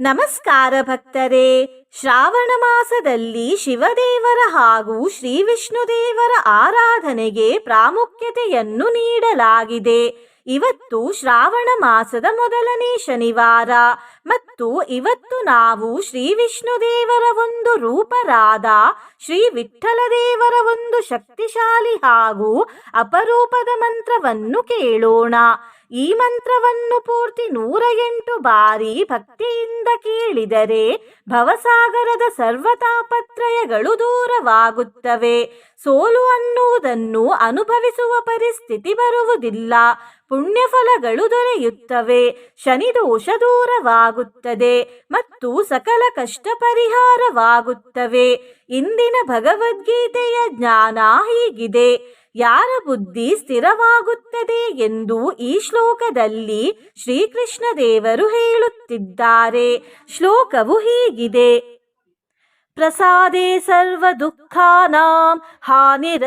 ನಮಸ್ಕಾರ ಭಕ್ತರೇ. ಶ್ರಾವಣ ಮಾಸದಲ್ಲಿ ಶಿವದೇವರ ಹಾಗೂ ಶ್ರೀ ವಿಷ್ಣುದೇವರ ಆರಾಧನೆಗೆ ಪ್ರಾಮುಖ್ಯತೆಯನ್ನು ನೀಡಲಾಗಿದೆ. ಇವತ್ತು ಶ್ರಾವಣ ಮಾಸದ ಮೊದಲನೇ ಶನಿವಾರ ಮತ್ತು ಇವತ್ತು ನಾವು ಶ್ರೀ ವಿಷ್ಣುದೇವರ ಒಂದು ರೂಪರಾದ ಶ್ರೀ ವಿಠ್ಠಲದೇವರ ಒಂದು ಶಕ್ತಿಶಾಲಿ ಹಾಗೂ ಅಪರೂಪದ ಮಂತ್ರವನ್ನು ಕೇಳೋಣ. ಈ ಮಂತ್ರವನ್ನು ಪೂರ್ತಿ 108 ಬಾರಿ ಭಕ್ತಿಯಿಂದ ಕೇಳಿದರೆ ಭವಸಾಗರದ ಸರ್ವ ತಾಪತ್ರಯಗಳು ದೂರವಾಗುತ್ತವೆ. ಸೋಲು ಅನ್ನುವುದನ್ನು ಅನುಭವಿಸುವ ಪರಿಸ್ಥಿತಿ ಬರುವುದಿಲ್ಲ. ಪುಣ್ಯಫಲಗಳು ದೊರೆಯುತ್ತವೆ. ಶನಿದೋಷ ದೂರವಾಗುತ್ತದೆ ಮತ್ತು ಸಕಲ ಕಷ್ಟ ಪರಿಹಾರವಾಗುತ್ತವೆ. ಇಂದಿನ ಭಗವದ್ಗೀತೆಯ ಜ್ಞಾನ ಹೀಗಿದೆ. ಯಾರ ಬುದ್ಧಿ ಸ್ಥಿರವಾಗುತ್ತದೆ ಎಂದು ಈ ಶ್ಲೋಕದಲ್ಲಿ ಶ್ರೀಕೃಷ್ಣ ದೇವರು ಹೇಳುತ್ತಿದ್ದಾರೆ. ಶ್ಲೋಕವು ಹೀಗಿದೆ: ಪ್ರಸಾದೇ ಸರ್ವ ದುಃಖಾನಾಂ ಹಾನಿರಸ್ಯೋಪಜಾಯತೆ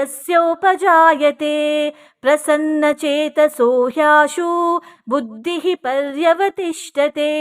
ಪ್ರಸನ್ನ ಚೇತಸೋ ಹ್ಯಾಶು ಬುದ್ಧಿಃ ಪರ್ಯವತಿಷ್ಠತೆ.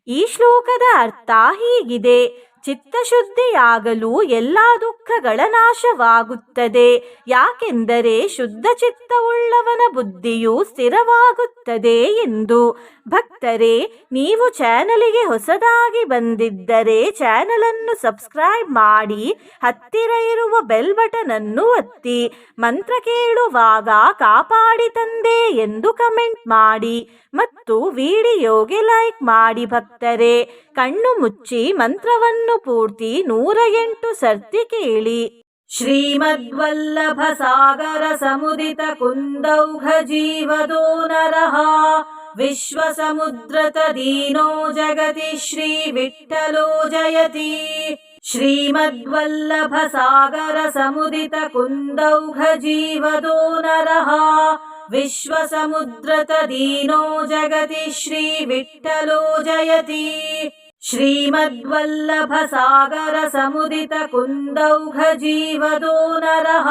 ಈ ಶ್ಲೋಕದ ಅರ್ಥ ಹೀಗಿದೆ: ಚಿತ್ತಶುದ್ಧಿಯಾಗಲು ಎಲ್ಲ ದುಃಖಗಳ ನಾಶವಾಗುತ್ತದೆ. ಯಾಕೆಂದರೆ ಶುದ್ಧ ಚಿತ್ತವುಳ್ಳವನ ಬುದ್ಧಿಯು ಸ್ಥಿರವಾಗುತ್ತದೆ ಎಂದು. ಭಕ್ತರೇ, ನೀವು ಚಾನಲಿಗೆ ಹೊಸದಾಗಿ ಬಂದಿದ್ದರೆ ಚಾನಲನ್ನು ಸಬ್ಸ್ಕ್ರೈಬ್ ಮಾಡಿ, ಹತ್ತಿರ ಇರುವ ಬೆಲ್ ಬಟನ್ ಅನ್ನು ಒತ್ತಿ. ಮಂತ್ರ ಕೇಳುವಾಗ ಕಾಪಾಡಿ ತಂದೆ ಎಂದು ಕಮೆಂಟ್ ಮಾಡಿ ಮತ್ತು ವಿಡಿಯೋಗೆ ಲೈಕ್ ಮಾಡಿ. ಭಕ್ತರೇ, ಕಣ್ಣು ಮುಚ್ಚಿ ಮಂತ್ರವನ್ನು ಪೂರ್ತಿ 108 ಸರ್ತಿ ಕೇಳಿ. ಶ್ರೀಮದ್ವಲ್ಲಭ ಸಾಗರ ಸಮುದಿತ ಕುಂದೌಘ ಜೀವದೋ ನರಃ ವಿಶ್ವ ಸಮುದ್ರತ ದೀನೋ ಜಗತಿ ಶ್ರೀ ವಿಠ್ಠಲೋ ಜಯತಿ. ಶ್ರೀಮದ್ವಲ್ಲಭ ಸಾಗರ ಸಮುದಿತ ಕುಂದೌಘ ಜೀವದೋ ನರಃ ವಿಶ್ವ ಸಮುದ್ರತ ದೀನೋ ಜಗತಿ ಶ್ರೀ ವಿಠ್ಠಲೋ ಜಯತಿ. ಶ್ರೀಮದ್ವಲ್ಲಭ ಸಾಗರ ಸಮುದಿತ ಕುಂದೌಘ ಜೀವದೋ ನರಃ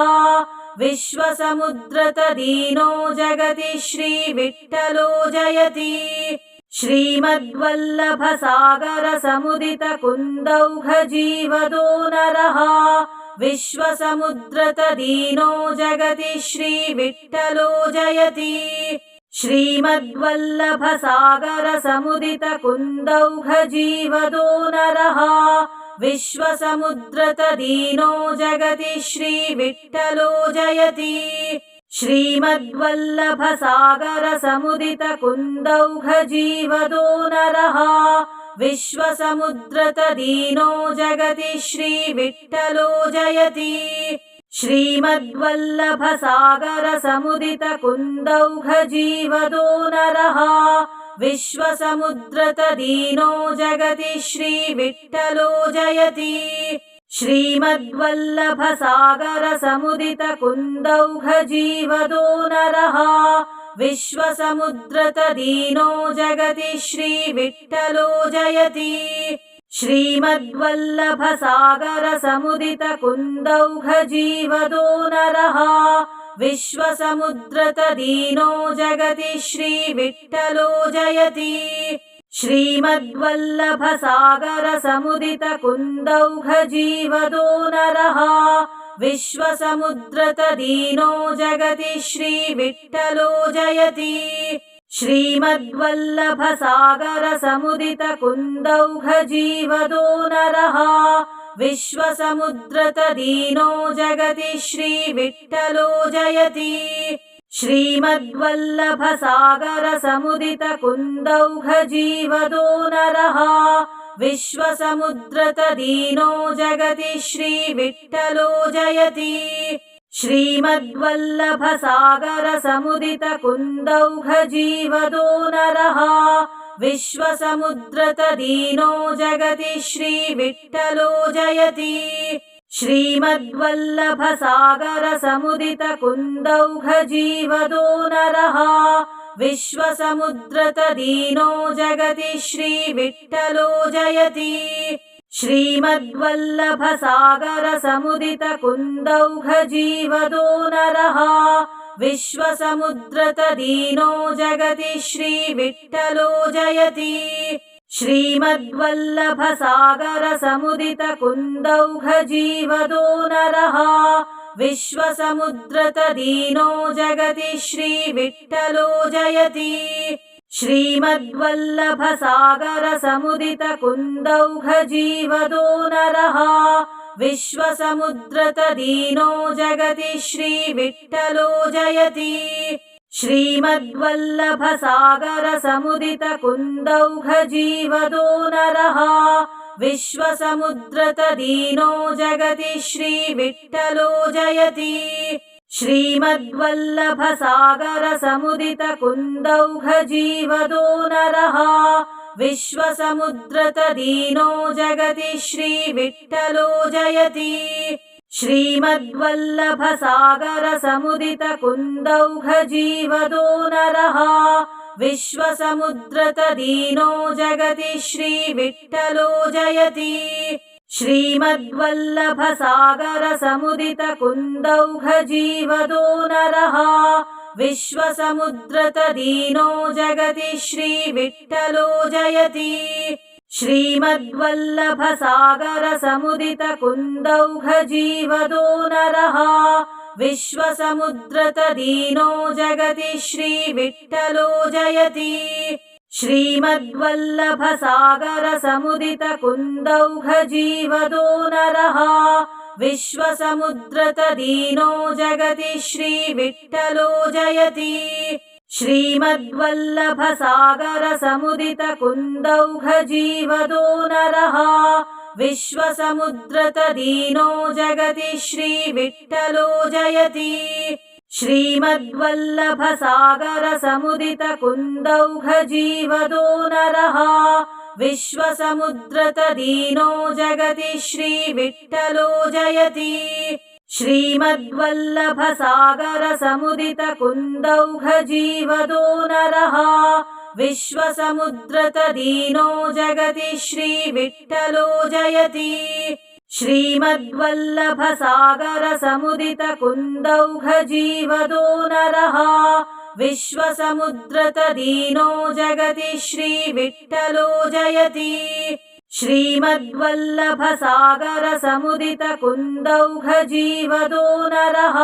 ವಿಶ್ವ ಸಮುದ್ರತ ದೀನೋ ಜಗತಿ ಶ್ರೀ ವಿಠ್ಠಲೋ ಜಯತಿ. ಶ್ರೀಮದ್ವಲ್ಲಭ ಸಾಗರ ಸಮುದಿತ ಕುಂದೌಘ ಜೀವದೋ ನರಃ ವಿಶ್ವ ಸಮುದ್ರತ ದೀನೋ ಜಗತಿ ಶ್ರೀ ವಿಠ್ಠಲೋ ಜಯತಿ. ಶ್ರೀಮದ್ವಲ್ಲಭ ಸಾಗರ ಸಮುದಿತ ಕುಂದೌಘ ಜೀವದೋ ನರಃ ವಿಶ್ವ ಸಮುದ್ರತ ದೀನೋ ಜಗತಿ ಶ್ರೀ ವಿಠ್ಠಲೋ ಜಯತಿ. ಶ್ರೀಮದ್ವಲ್ಲಭ ಸಾಗರ ಸಮುದಿತ ಕುಂದೌಘ ಜೀವದೋ ನರಃ ವಿಶ್ವ ಸಮುದ್ರತ ದೀನೋ ಜಗತಿ ಶ್ರೀ ವಿಠ್ಠಲೋ ಜಯತಿ. ಶ್ರೀಮದ್ವಲ್ಲಭ ಸಾಗರ ಸಮುದಿತ ಕುಂದೌಘ ಜೀವದೋ ನರಃ ವಿಶ್ವ ಸಮುದ್ರತ ದೀನೋ ಜಗತಿ ಶ್ರೀ ವಿಠ್ಠಲೋ ಜಯತಿ. ಶ್ರೀಮದ್ವಲ್ಲಭ ಸಾಗರ ಸಮುದಿತ ಕುಂದೌಘ ಜೀವದೋ ನರಃ ವಿಶ್ವ ಸಮುದ್ರತ ದೀನೋ ಜಗತಿ ಶ್ರೀ ವಿಠ್ಠಲೋ ಜಯತಿ. ಶ್ರೀಮದ್ವಲ್ಲಭ ಸಾಗರ ಸಮುದಿತ ಕುಂದೌಘ ಜೀವದೋ ನರಃ ವಿಶ್ವ ಸಮುದ್ರತ ದೀನೋ ಜಗತಿ ಶ್ರೀ ವಿಠ್ಠಲೋ ಜಯತಿ. ಶ್ರೀಮದ್ವಲ್ಲಭ ಸಾಗರ ಸಮುದಿತ ಕುಂದೌಘ ಜೀವದೋ ನರಃ ವಿಶ್ವ ಸಮುದ್ರತ ದೀನೋ ಜಗತಿ ಶ್ರೀ ವಿಠ್ಠಲೋ ಜಯತಿ. ಶ್ರೀಮದ್ವಲ್ಲಭ ಸಾಗರ ಸಮುದಿತ ಕುಂದೌಘ ಜೀವದೋ ನರಃ ವಿಶ್ವ ಸಮುದ್ರತ ದೀನೋ ಜಗತಿ ಶ್ರೀ ವಿಠ್ಠಲೋ ಜಯತಿ. ಶ್ರೀಮದ್ವಲ್ಲಭ ಸಾಗರ ಸಮುದಿತ ಕುಂದೌಘ ಜೀವದೋ ನರಃ ವಿಶ್ವ ಸಮುದ್ರತ ದೀನೋ ಜಗತಿ ಶ್ರೀ ವಿಠ್ಠಲೋ ಜಯತಿ. ಶ್ರೀಮದ್ವಲ್ಲಭ ಸಾಗರ ಸಮುದಿತ ಕುಂದೌಘ ಜೀವದೋ ನರಃ ವಿಶ್ವ ಸಮುದ್ರತ ದೀನೋ ಜಗತಿ ಶ್ರೀ ವಿಠ್ಠಲೋ ಜಯತಿ. ಶ್ರೀಮದ್ವಲ್ಲಭ ಸಾಗರ ಸಮುದಿತ ಕುಂದೌಘ ಜೀವದೋ ನರಃ ವಿಶ್ವ ಸಮುದ್ರತ ದೀನೋ ಜಗತಿ ಶ್ರೀ ವಿಠ್ಠಲೋ ಜಯತಿ. ಶ್ರೀಮದ್ವಲ್ಲಭ ಸಾಗರ ಸಮುದಿತ ಕುಂದೌಘ ಜೀವದೋ ನರಃ ವಿಶ್ವ ಸಮುದ್ರತ ದೀನೋ ಜಗತಿ ಶ್ರೀ ವಿಠ್ಠಲೋ ಜಯತಿ. श्रीमद्वल्लभसागरसमुदितकुन्दौघजीवदो नरः विश्वसमुद्रतदीनो जगति श्रीविठ्ठलो जयति श्रीमद्वल्लभसागरसमुदितकुन्दौघजीवदो नरः विश्वसमुद्रतदीनो जगति श्रीविठ्ठलो जयति श्रीमद्वल्लभसागरसमुदितकुन्दौघजीवदो नरः विश्वसमुद्रतदीनो जगति श्रीविठ्ठलो जयति श्रीमद्वल्लभसागरसमुदितकुन्दौघजीवदो नरः विश्वसमुद्रतदीनो जगति श्रीविठ्ठलो जयति श्रीमद्वल्लभसागरसमुदितकुन्दौघजीवदो नरः विश्वसमुद्रतदीनो जगति श्रीविठ्ठलो जयति श्रीमद्वल्लभसागरसमुदितकुन्दौघजीवदो नरः विश्वसमुद्रतदीनो जगति श्रीविठ्ठलो जयति श्रीमद्वल्लभसागरसमुदितकुन्दौघजीवदो नरः विश्वसमुद्रतदीनो जगति श्रीविठ्ठलो जयति श्रीमद्वल्लभसागरसमुदितकुन्दौघजीवदो नरः विश्वसमुद्रतदीनो जगति श्रीविठ्ठलो जयति श्रीमद्वल्लभसागरसमुदितकुन्दौघजीवदो नरः विश्वसमुद्रतदीनो जगति श्रीविठ्ठलो जयति श्रीमद्वल्लभसागरसमुदितकुन्दौघजीवदो नरः विश्वसमुद्रतदीनो जगति श्रीविठ्ठलो जयति श्रीमद्वल्लभसागरसमुदितकुन्दौघजीवदो नरः विश्वसमुद्रतदीनो जगति श्रीविठ्ठलो जयति श्रीमद्वल्लभसागरसमुदितकुन्दौघजीवदो नरः विश्वसमुद्रतदीनो जगति श्रीविठ्ठलो जयति श्रीमद्वल्लभसागरसमुदितकुन्दौघजीवदो नरः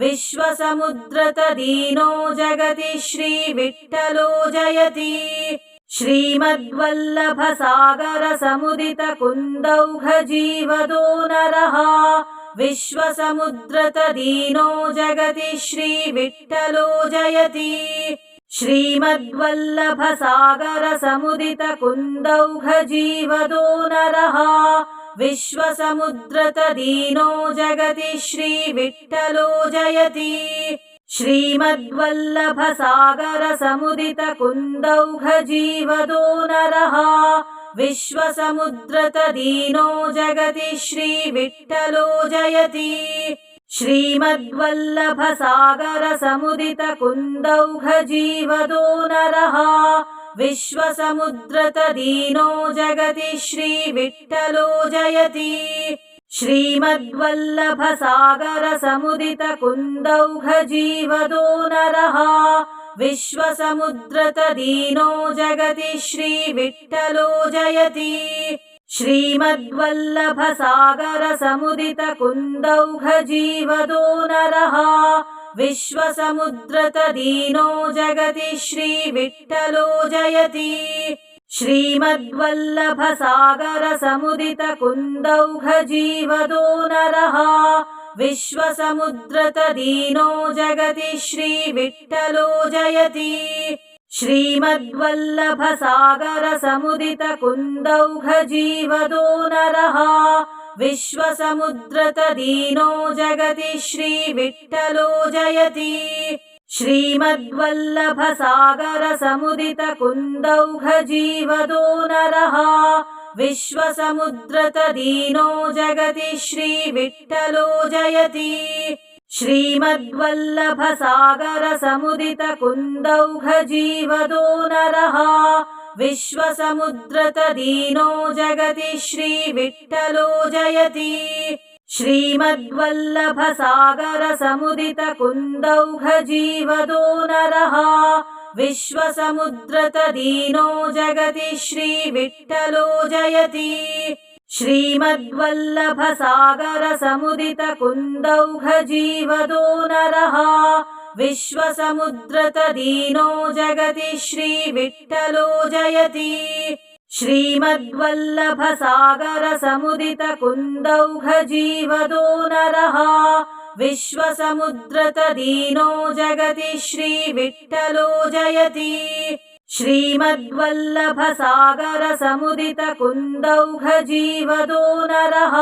विश्वसमुद्रतदीनो जगति श्रीविठ्ठलो जयति श्रीमद्वल्लभसागरसमुदितकुन्दौघजीवदो नरः विश्वसमुद्रतदीनो जगति श्रीविठ्ठलो जयति श्रीमद्वल्लभसागरसमुदितकुन्दौघजीवदो नरः विश्वसमुद्रतदीनो जगति श्रीविठ्ठलो जयति श्रीमद्वल्लभसागरसमुदितकुन्दौघजीवदो नरः विश्वसमुद्रतदीनो जगति श्रीविठ्ठलो जयति श्रीमद्वल्लभसागरसमुदितकुन्दौघजीवदो नरः विश्वसमुद्रतदीनो जगति श्रीविठ्ठलो जयति श्रीमद्वल्लभसागरसमुदितकुन्दौघजीवदो नरः विश्वसमुद्रतदीनो जगति श्रीविठ्ठलो जयति श्रीमद्वल्लभसागरसमुदितकुन्दौघजीवदो नरः विश्वसमुद्रतदीनो जगति श्रीविठ्ठलो जयति श्रीमद्वल्लभसागरसमुदितकुन्दौघजीवदो नरः विश्वसमुद्रतदीनो जगति श्रीविठ्ठलो जयति श्रीमद्वल्लभसागरसमुदितकुन्दौघजीवदो नरः विश्वसमुद्रतदीनो जगति श्रीविठ्ठलो जयति श्रीमद्वल्लभसागरसमुदितकुन्दौघजीवदो नरः विश्वसमुद्रतदीनो जगति श्रीविठ्ठलो जयति श्रीमद्वल्लभसागरसमुदितकुन्दौघजीवदो नरः विश्वसमुद्रतदीनो जगति श्रीविठ्ठलो जयति श्रीमद्वल्लभसागरसमुदितकुन्दौघजीवदो नरः विश्वसमुद्रतदीनो जगति श्रीविठ्ठलो जयति श्रीमद्वल्लभसागरसमुदितकुन्दौघजीवदो नरः विश्वसमुद्रतदीनो जगति श्रीविठ्ठलो जयति श्रीमद्वल्लभसागरसमुदितकुन्दौघजीवदो नरः विश्वसमुद्रतदीनो जगति श्रीविठ्ठलो जयति श्रीमद्वल्लभसागरसमुदितकुन्दौघजीवदो नरः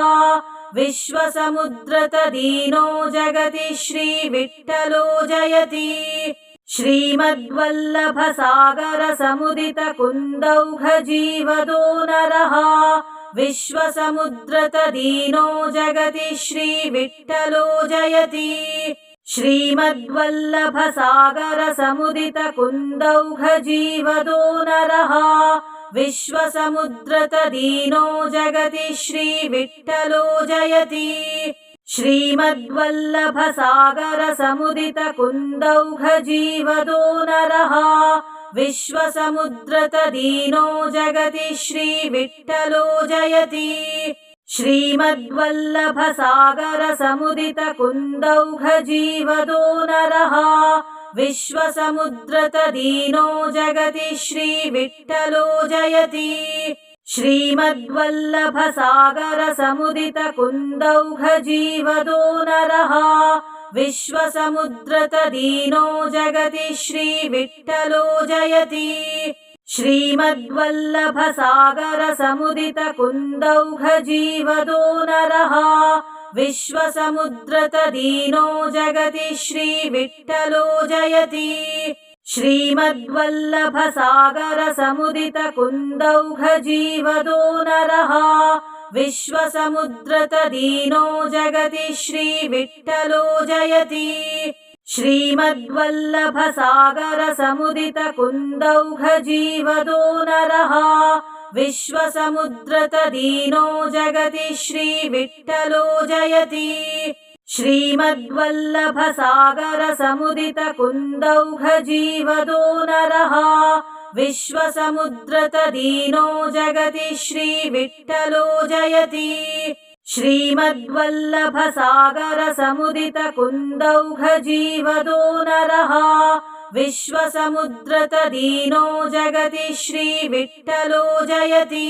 विश्वसमुद्रतदीनो जगति श्रीविठ्ठलो जयति श्रीमद्वल्लभसागरसमुदितकुन्दौघजीवदो नरः विश्वसमुद्रतदीनो जगति श्रीविठ्ठलो जयति श्रीमद्वल्लभसागरसमुदितकुन्दौघजीवदो नरः विश्वसमुद्रतदीनो जगति श्रीविठ्ठलो जयति श्रीमद्वल्लभसागरसमुदितकुन्दौघजीवदो नरः विश्वसमुद्रतदीनो जगति श्रीविठ्ठलो जयति श्रीमद्वल्लभसागरसमुदितकुन्दौघजीवदो नरः विश्वसमुद्रतदीनो जगति श्रीविठ्ठलो जयति श्रीमद्वल्लभसागरसमुदितकुन्दौघजीवदो नरः विश्वसमुद्रतदीनो जगति श्रीविठ्ठलो जयति श्रीमद्वल्लभसागरसमुदितकुन्दौघजीवदो नरः विश्वसमुद्रतदीनो जगति श्रीविठ्ठलो जयति श्रीमद्वल्लभसागरसमुदितकुन्दौघजीवदो नरः विश्वसमुद्रतदीनो जगति श्रीविठ्ठलो जयति श्रीमद्वल्लभसागरसमुदितकुन्दौघजीवदो नरः विश्वसमुद्रतदीनो जगति श्रीविठ्ठलो जयति श्रीमद्वल्लभसागरसमुदितकुन्दौघजीवदो नरः विश्वसमुद्रतदीनो जगति श्रीविठ्ठलो जयति श्रीमद्वल्लभसागरसमुदितकुन्दौघजीवदो नरः विश्वसमुद्रतदीनो जगति श्रीविठ्ठलो जयति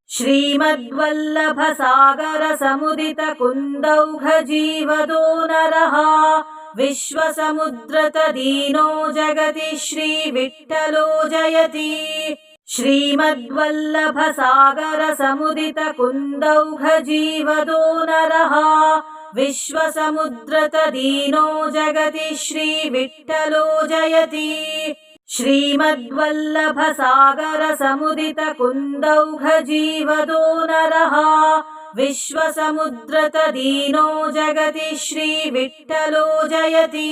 श्रीमद्वल्लभसागरसमुदितकुन्दौघजीवदो नरः विश्वसमुद्रतदीनो जगति श्रीविठ्ठलो जयति श्रीमद्वल्लभसागरसमुदितकुन्दौघजीवदो नरः विश्वसमुद्रतदीनो जगति श्रीविठ्ठलो जयति श्रीमद्वल्लभसागरसमुदितकुन्दौघजीवदो नरः विश्वसमुद्रतदीनो जगति श्रीविठ्ठलो जयति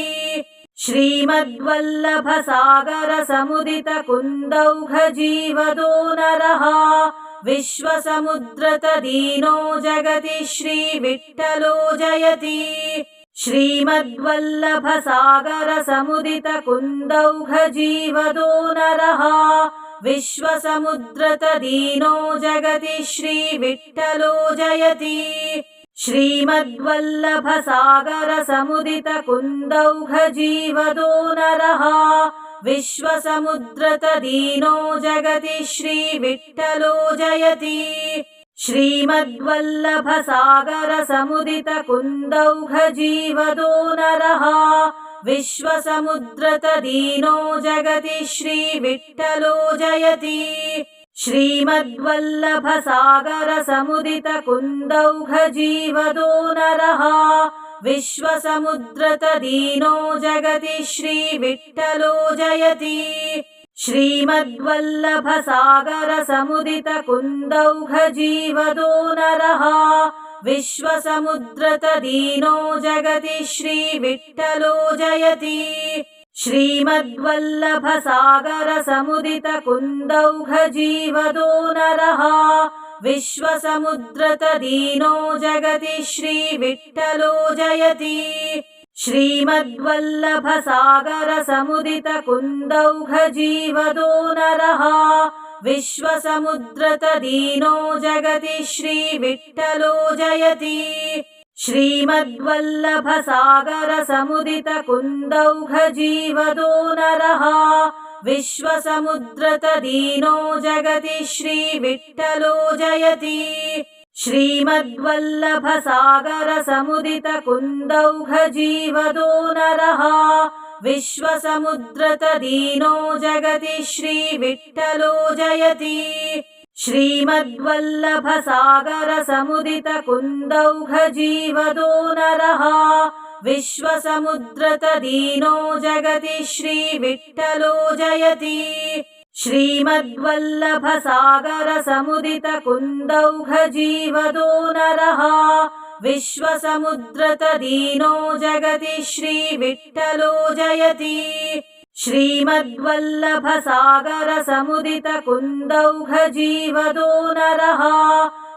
श्रीमद्वल्लभसागरसमुदितकुन्दौघजीवदो नरः विश्वसमुद्रतदीनो जगति श्रीविठ्ठलो जयति श्रीमद्वल्लभसागरसमुदितकुन्दौघजीवदो नरः विश्वसमुद्रतदीनो जगति श्रीविठ्ठलो जयति श्रीमद्वल्लभसागरसमुदितकुन्दौघजीवदो नरः विश्वसमुद्रतदीनो जगति श्रीविठ्ठलो जयति श्रीमद्वल्लभसागरसमुदितकुन्दौघजीवदो नरः विश्वसमुद्रतदीनो जगति श्रीविठ्ठलो जयति श्रीमद्वल्लभसागरसमुदितकुन्दौघजीवदो नरः विश्वसमुद्रतदीनो जगति श्रीविठ्ठलो जयति श्रीमद्वल्लभसागरसमुदितकुन्दौघजीवदो नरः विश्वसमुद्रतदीनो जगति श्रीविठ्ठलो जयति श्रीमद्वल्लभसागरसमुदितकुन्दौघजीवदो नरः विश्वसमुद्रतदीनो जगति श्रीविठ्ठलो जयति श्रीमद्वल्लभसागरसमुदितकुन्दौघजीवदो नरः विश्वसमुद्रतदीनो जगति श्रीविठ्ठलो जयति श्रीमद्वल्लभसागरसमुदितकुन्दौघजीवदो नरः विश्वसमुद्रतदीनो जगति श्रीविठ्ठलो जयति श्रीमद्वल्लभसागरसमुदितकुन्दौघजीवदो नरः विश्वसमुद्रतदीनो जगति श्रीविठ्ठलो जयति श्रीमद्वल्लभसागरसमुदितकुन्दौघजीवदो नरः विश्वसमुद्रतदीनो जगति श्रीविठ्ठलो जयति श्रीमद्वल्लभसागरसमुदितकुन्दौघजीवदो नरः विश्वसमुद्रतदीनो जगति श्रीविठ्ठलो जयति श्रीमद्वल्लभसागरसमुदितकुन्दौघजीवदो नरः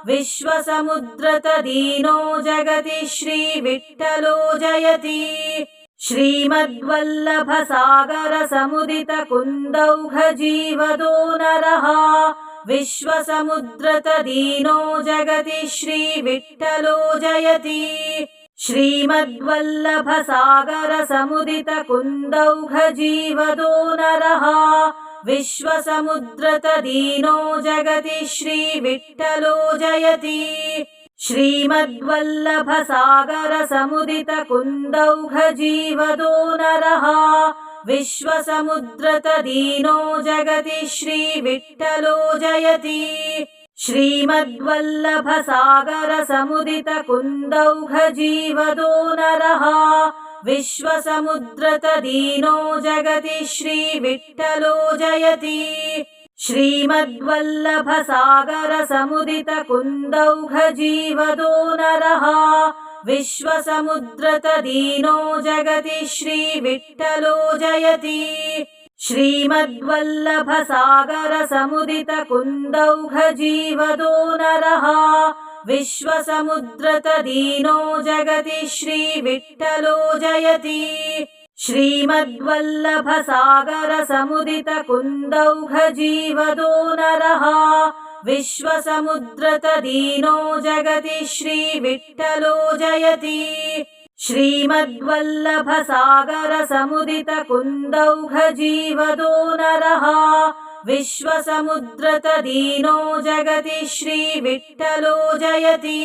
विश्वसमुद्रतदीनो जगति श्रीविठ्ठलो जयति श्रीमद्वल्लभसागरसमुदितकुन्दौघजीवदो नरः विश्वसमुद्रतदीनो जगति श्रीविठ्ठलो जयति श्रीमद्वल्लभसागरसमुदितकुन्दौघजीवदो नरः विश्वसमुद्रतदीनो जगति श्रीविठ्ठलो जयति श्रीमद्वल्लभसागरसमुदितकुन्दौघजीवदो नरः विश्वसमुद्रतदीनो जगति श्रीविठ्ठलो जयति श्रीमद्वल्लभसागरसमुदितकुन्दौघजीवदो नरः विश्वसमुद्रतदीनो जगति श्रीविठ्ठलो जयति श्रीमद्वल्लभसागरसमुदितकुन्दौघजीवदो नरः विश्वसमुद्रतदीनो जगति श्रीविठ्ठलो जयति श्रीमद्वल्लभसागरसमुदितकुन्दौघजीवदो नरः विश्वसमुद्रतदीनो जगति श्रीविठ्ठलो जयति श्रीमद्वल्लभसागरसमुदितकुन्दौघजीवदो नरः विश्वसमुद्रतदीनो जगति श्रीविठ्ठलो जयति श्रीमद्वल्लभसागरसमुदितकुन्दौघजीवदो नरः विश्वसमुद्रतदीनो जगति श्रीविठ्ठलो जयति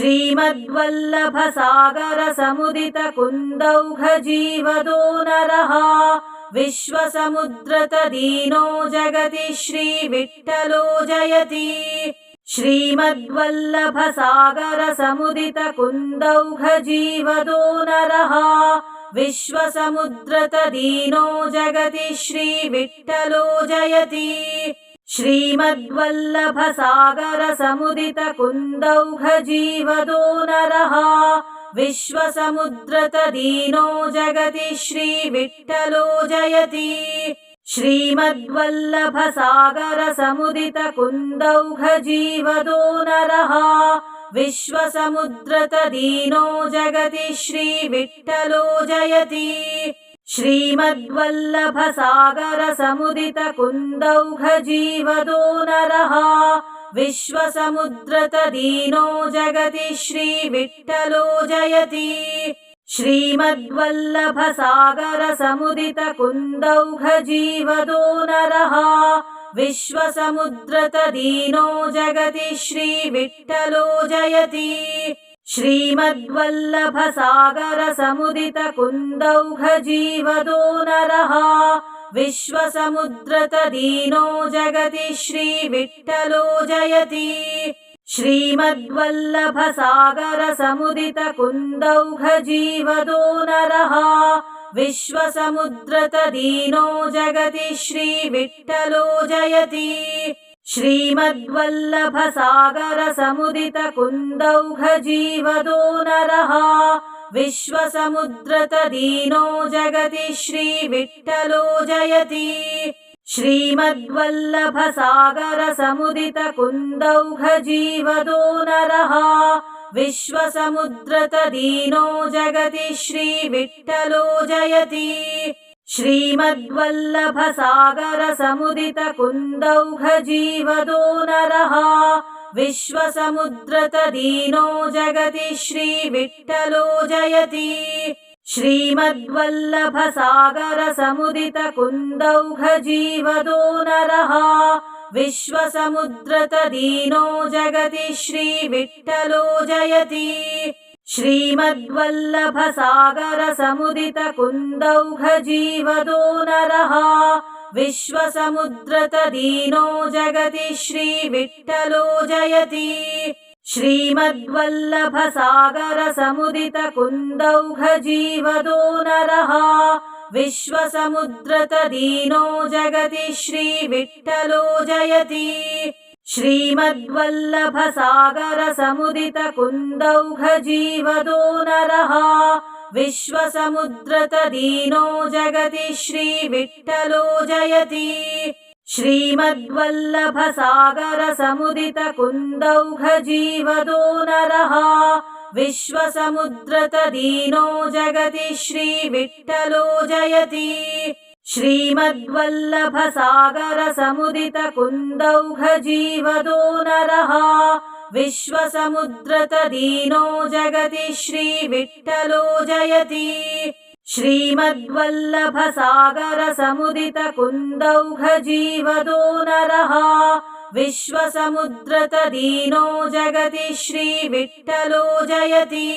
श्रीमद्वल्लभसागरसमुदितकुन्दौघजीवदो नरः विश्वसमुद्रतदीनो जगति श्रीविठ्ठलो जयति श्रीमद्वल्लभसागरसमुदितकुन्दौघजीवदो नरः विश्वसमुद्रतदीनो जगति श्रीविठ्ठलो जयति श्रीमद्वल्लभसागरसमुदितकुन्दौघजीवदो नरः विश्वसमुद्रतदीनो जगति श्रीविठ्ठलो जयति श्रीमद्वल्लभसागरसमुदितकुन्दौघजीवदो नरः विश्वसमुद्रतदीनो जगति श्रीविठ्ठलो जयति श्रीमद्वल्लभसागरसमुदितकुन्दौघजीवदो नरः विश्वसमुद्रतदीनो जगति श्रीविठ्ठलो जयति श्रीमद्वल्लभसागरसमुदितकुन्दौघजीवदो नरः विश्वसमुद्रतदीनो जगति श्रीविठ्ठलो जयति श्रीमद्वल्लभसागरसमुदितकुन्दौघजीवदो नरः विश्वसमुद्रतदीनो जगति श्रीविठ्ठलो जयति श्रीमद्वल्लभसागरसमुदितकुन्दौघजीवदो नरः विश्वसमुद्रतदीनो जगति श्रीविठ्ठलो जयति श्रीमद्वल्लभसागरसमुदितकुन्दौघजीवदो नरः विश्वसमुद्रतदीनो जगति श्रीविठ्ठलो जयति श्रीमद्वल्लभसागरसमुदितकुन्दौघजीवदो नरः विश्वसमुद्रतदीनो जगति श्रीविठ्ठलो जयति श्रीमद्वल्लभसागरसमुदितकुन्दौघजीवदो नरः विश्वसमुद्रतदीनो जगति श्रीविठ्ठलो जयति श्रीमद्वल्लभसागरसमुदितकुन्दौघजीवदो नरः विश्वसमुद्रतदीनो जगति श्रीविठ्ठलो जयति श्रीमद्वल्लभसागरसमुदितकुन्दौघजीवदो नरः विश्वसमुद्रतदीनो जगति श्रीविठ्ठलो जयति श्रीमद्वल्लभसागरसमुदितकुन्दौघजीवदो नरः विश्वसमुद्रतदीनो जगति श्रीविठ्ठलो जयति श्रीमद्वल्लभसागरसमुदितकुन्दौघजीवदो नरः विश्वसमुद्रतदीनो जगति श्रीविठ्ठलो जयति श्रीमद्वल्लभसागरसमुदितकुन्दौघजीवदो नरः विश्वसमुद्रतदीनो जगति श्रीविठ्ठलो जयति श्रीमद्वल्लभसागरसमुदितकुन्दौघजीवदो नरः विश्वसमुद्रतदीनो जगति श्रीविठ्ठलो जयति श्रीमद्वल्लभसागरसमुदितकुन्दौघजीवदो नरः विश्वसमुद्रतदीनो जगति श्रीविठ्ठलो जयति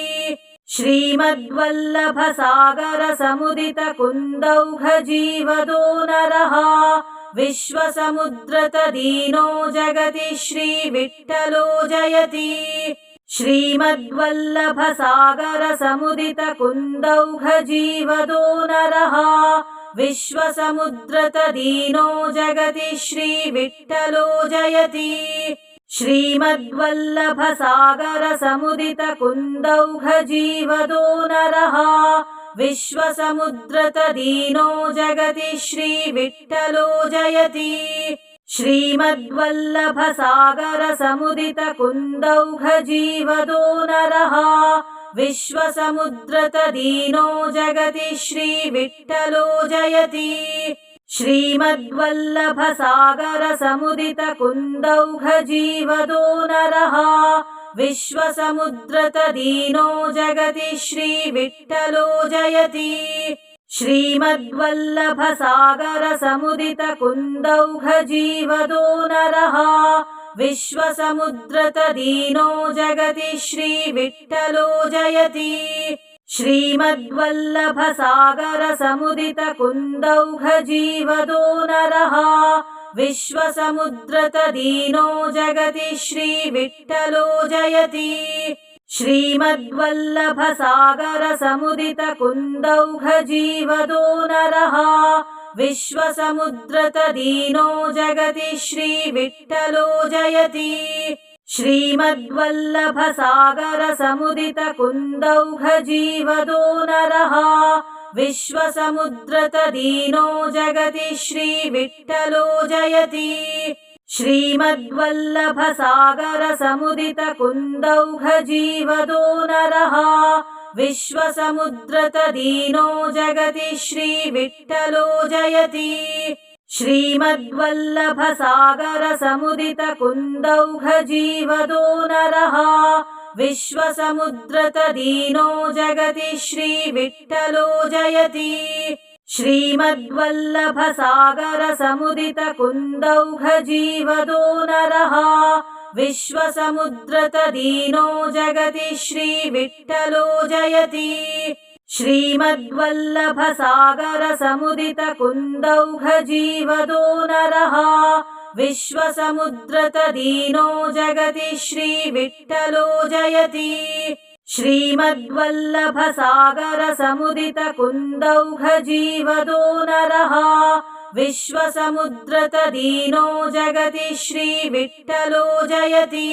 श्रीमद्वल्लभसागरसमुदितकुन्दौघजीवदो नरः विश्वसमुद्रतदीनो जगति श्रीविठ्ठलो जयति श्रीमद्वल्लभसागरसमुदितकुन्दौघजीवदो नरः विश्वसमुद्रतदीनो जगति श्रीविठ्ठलो जयति श्रीमद्वल्लभसागरसमुदितकुन्दौघजीवदो नरः विश्वसमुद्रतदीनो जगति श्रीविठ्ठलो जयति श्रीमद्वल्लभसागरसमुदितकुन्दौघजीवदो नरः विश्वसमुद्रतदीनो जगति श्रीविठ्ठलो जयति श्रीमद्वल्लभसागरसमुदितकुन्दौघजीवदो नरः विश्वसमुद्रतदीनो जगति श्रीविठ्ठलो जयति श्रीमद्वल्लभसागरसमुदितकुन्दौघजीवदो नरः विश्वसमुद्रतदीनो जगति श्रीविठ्ठलो जयति श्रीमद्वल्लभसागरसमुदितकुन्दौघजीवदो नरः विश्वसमुद्रतदीनो जगति श्रीविठ्ठलो जयति श्रीमद्वल्लभसागरसमुदितकुन्दौघजीवदो नरः विश्वसमुद्रतदीनो जगति श्रीविठ्ठलो जयति श्रीमद्वल्लभसागरसमुदितकुन्दौघजीवदो नरः विश्वसमुद्रतदीनो जगति श्रीविठ्ठलो जयति श्रीमद्वल्लभसागरसमुदितकुन्दौघजीवदो नरः विश्वसमुद्रतदीनो जगति श्रीविठ्ठलो जयति श्रीमद्वल्लभसागरसमुदितकुन्दौघजीवदो नरः विश्वसमुद्रतदीनो जगति श्रीविठ्ठलो जयति श्रीमद्वल्लभसागरसमुदितकुन्दौघजीवदो नरः विश्वसमुद्रतदीनो जगति श्रीविठ्ठलो जयति श्रीमद्वल्लभसागरसमुदितकुन्दौघजीवदो नरः विश्वसमुद्रतदीनो जगति श्रीविठ्ठलो जयति श्रीमद्वल्लभसागरसमुदितकुन्दौघजीवदो नरः विश्वसमुद्रतदीनो जगति श्रीविठ्ठलो जयति